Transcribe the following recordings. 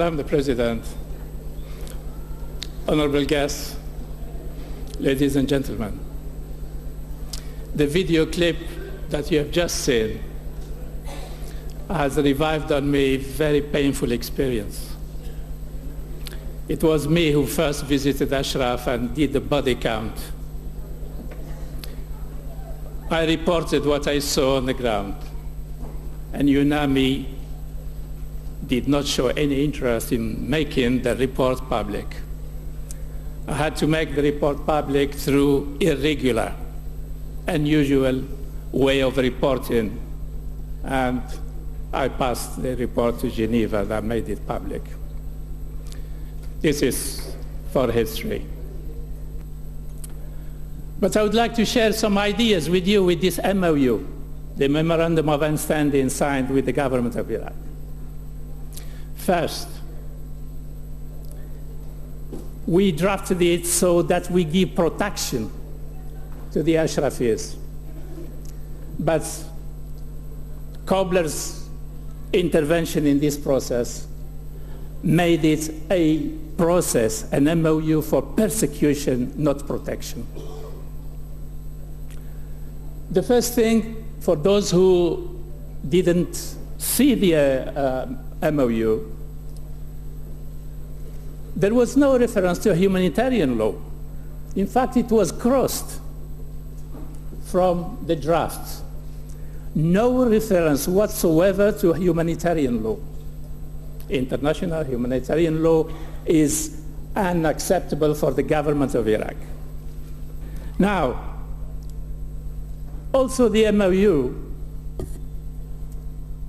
Madam the President, honorable guests, ladies and gentlemen, the video clip that you have just seen has revived on me a very painful experience. It was me who first visited Ashraf and did the body count. I reported what I saw on the ground, and UNAMI did not show any interest in making the report public. I had to make the report public through irregular, unusual way of reporting, and I passed the report to Geneva that made it public. This is for history. But I would like to share some ideas with you with this MOU, the Memorandum of Understanding signed with the government of Iraq. First, we drafted it so that we give protection to the Ashrafis. But Kobler's intervention in this process made it a process, an MOU for persecution, not protection. The first thing, for those who didn't see the MOU, there was no reference to a humanitarian law. In fact, it was crossed from the draft. No reference whatsoever to humanitarian law. International humanitarian law is unacceptable for the government of Iraq. Now, also the MOU,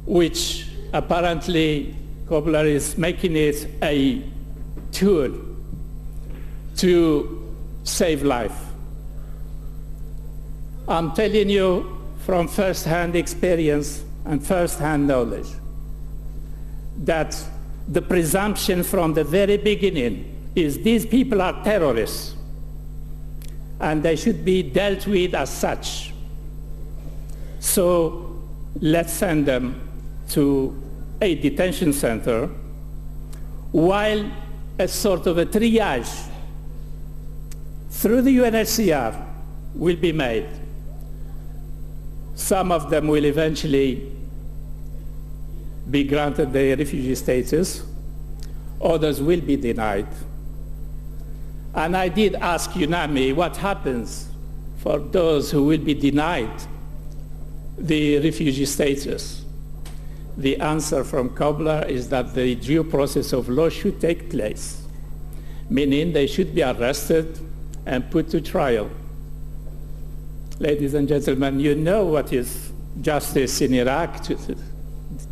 which apparently Kobler is making it a tool to save life. I'm telling you from first-hand experience and first-hand knowledge that the presumption from the very beginning is these people are terrorists and they should be dealt with as such. So let's send them to a detention center while a sort of a triage through the UNHCR will be made. Some of them will eventually be granted the refugee status, others will be denied. And I did ask UNAMI what happens for those who will be denied the refugee status. The answer from Kobler is that the due process of law should take place, meaning they should be arrested and put to trial. Ladies and gentlemen, you know what is justice in Iraq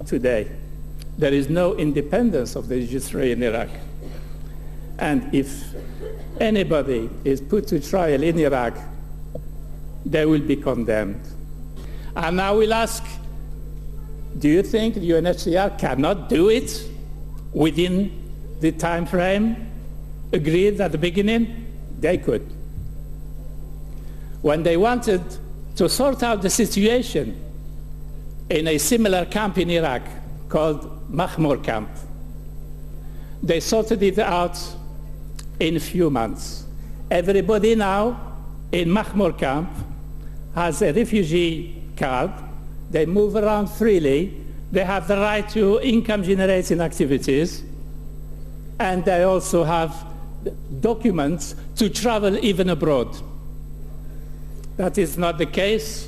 today. There is no independence of the judiciary in Iraq. And if anybody is put to trial in Iraq, they will be condemned. And I will ask, do you think the UNHCR cannot do it within the time frame agreed at the beginning? They could. When they wanted to sort out the situation in a similar camp in Iraq called Mahmour camp, they sorted it out in a few months. Everybody now in Mahmour camp has a refugee card. They move around freely. They have the right to income-generating activities. And they also have documents to travel even abroad. That is not the case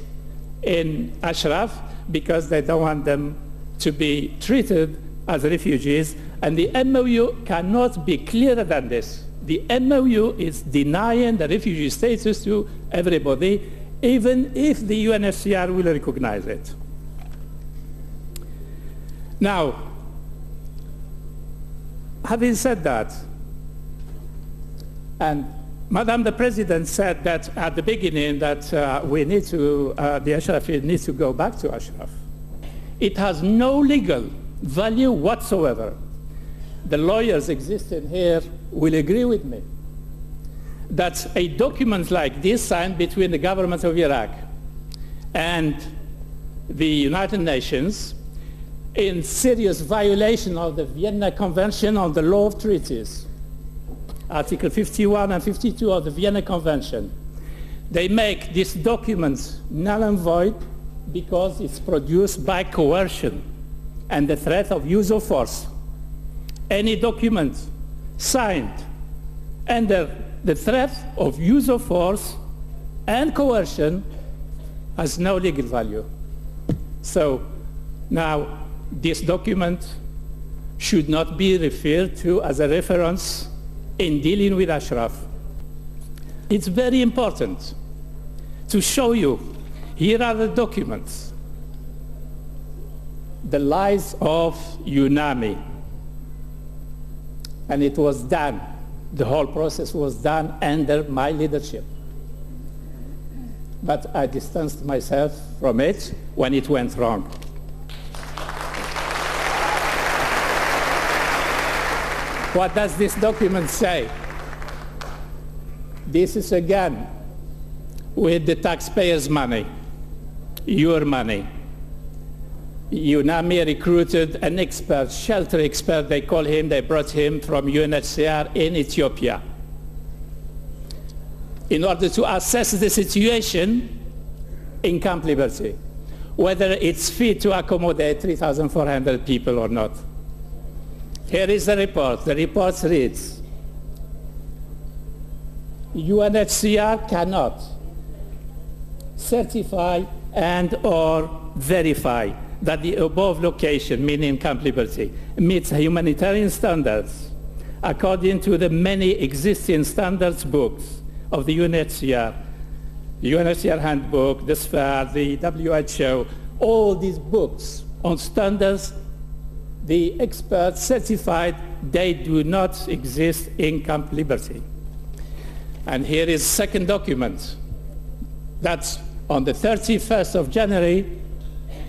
in Ashraf because they don't want them to be treated as refugees. And the MOU cannot be clearer than this. The MOU is denying the refugee status to everybody, even if the UNHCR will recognize it. Now, having said that, and Madam the President said that at the beginning that we need to, the Ashrafis need to go back to Ashraf. It has no legal value whatsoever. The lawyers existing here will agree with me that a document like this signed between the government of Iraq and the United Nations in serious violation of the Vienna Convention on the Law of Treaties, Article 51 and 52 of the Vienna Convention. They make this document null and void because it's produced by coercion and the threat of use of force. Any document signed under the threat of use of force and coercion has no legal value. So now this document should not be referred to as a reference in dealing with Ashraf. It's very important to show you, here are the documents, the lies of UNAMI. And it was done, the whole process was done under my leadership. But I distanced myself from it when it went wrong. What does this document say? This is again with the taxpayers' money, your money. UNAMI recruited an expert, shelter expert they call him, they brought him from UNHCR in Ethiopia in order to assess the situation in Camp Liberty, whether it's fit to accommodate 3,400 people or not. Here is the report. The report reads, UNHCR cannot certify and or verify that the above location, meaning Camp Liberty, meets humanitarian standards according to the many existing standards books of the UNHCR handbook, the SFAR, the WHO, all these books on standards, the experts certified they do not exist in Camp Liberty. And here is second document. That's on the 31st of January,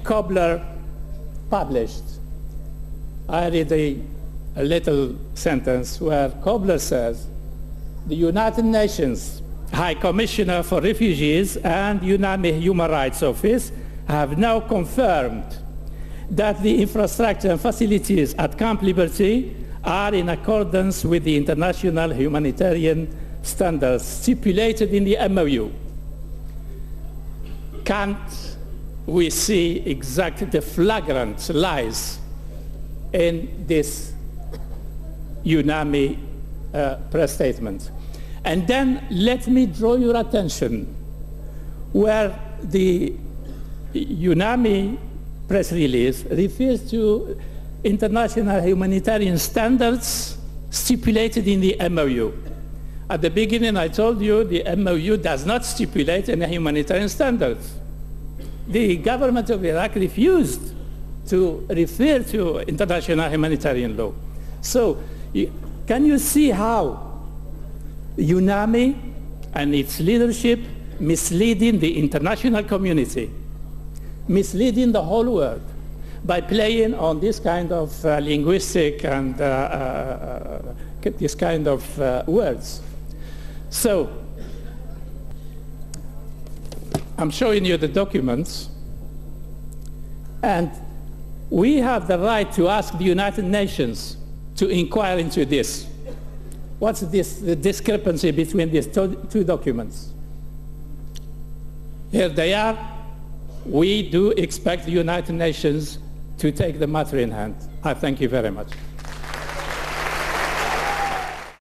Kobler published. I read a little sentence where Kobler says, the United Nations High Commissioner for Refugees and UNAMI Human Rights Office have now confirmed that the infrastructure and facilities at Camp Liberty are in accordance with the international humanitarian standards stipulated in the MOU. Can't we see exactly the flagrant lies in this UNAMI press statement? And then let me draw your attention where the UNAMI press release refers to international humanitarian standards stipulated in the MOU. At the beginning I told you the MOU does not stipulate any humanitarian standards. The government of Iraq refused to refer to international humanitarian law. So can you see how UNAMI and its leadership misleading the international community, misleading the whole world by playing on this kind of linguistic and this kind of words. So I'm showing you the documents, and we have the right to ask the United Nations to inquire into this. What's this, the discrepancy between these two documents? Here they are. We do expect the United Nations to take the matter in hand. I thank you very much.